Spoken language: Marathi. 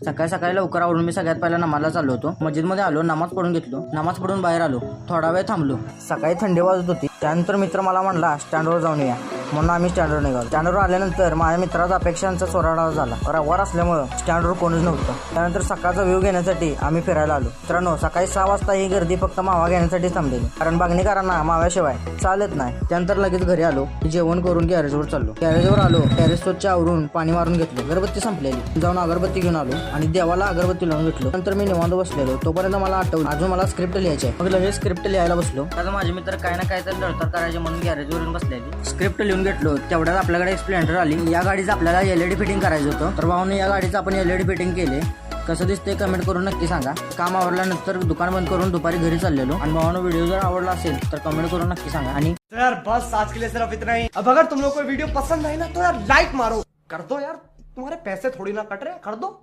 सकाळी सकाळी लवकर आवरून मी सगळ्यात पहिला नमाजला चाललो होतो. मस्जिदमध्ये आलो, नमाज पढून घेतलो. नमाज पढून बाहेर आलो, थोडा वेळ थांबलो. सकाळी थंडी वाजत होती. त्यानंतर मित्र मला म्हणला स्टँडवर जाऊन या, म्हणून आम्ही स्टँडवर निघालो. स्टँडवर आल्यानंतर माझ्या मित्राचा अपेक्षांचा चोराडा झाला. रविवार असल्यामुळं स्टँडवर कोणच नव्हतं. त्यानंतर सकाळचा व्ह्यू घेण्यासाठी आम्ही फिरायला आलो. मित्रांनो, सकाळी 6 वाजता ही गर्दी फक्त मावा घेण्यासाठी थांबलेली, कारण बागणीकरांना माव्याशिवाय चालत नाही. त्यानंतर लगेच घरी आलो, जेवण करून गॅरेजवर चाललो. गॅरेजवर आलो, गॅरेज स्वच्छ आवरून पाणी मारून घेतलं. अगरबत्ती संपलेली, जाऊन अगरबत्ती घेऊन आलो आणि देवाला अगरबत्ती लावून घेतलो. नंतर मी निवांत बसलेलो. तोपर्यंत मला आठवलं अजून मला स्क्रिप्ट लिहायची आहे. मग लगेच स्क्रिप्ट लिहायला बसलो. आता माझे मित्र काय ना काय तर लढतर करायचे म्हणून गॅरेजवरून बसलेली. स्क्रिप्ट लिहून घेतलो. तेवढ्यात आपल्याकडे एक स्प्लेंडर आली. या गाडीचं आपल्याला LED फिटिंग करायचं होतं. तर भाऊने या गाडीचं आपण LED फिटिंग केले. कसं दिसते कमेंट करून नक्की सांगा. काम आवरल्यानंतर दुकान बंद करून दुपारी घरी चाललेलो. आणि भावानं व्हिडिओ जर आवडला असेल तर कमेंट करून नक्की सांगा. आणि तो यार बस आज के लिए सिर्फ इतना ही। अब अगर तुम लोग को वीडियो पसंद आई ना तो यार लाइक मारो, कर दो यार, तुम्हारे पैसे थोड़ी ना कट रहे, कर दो।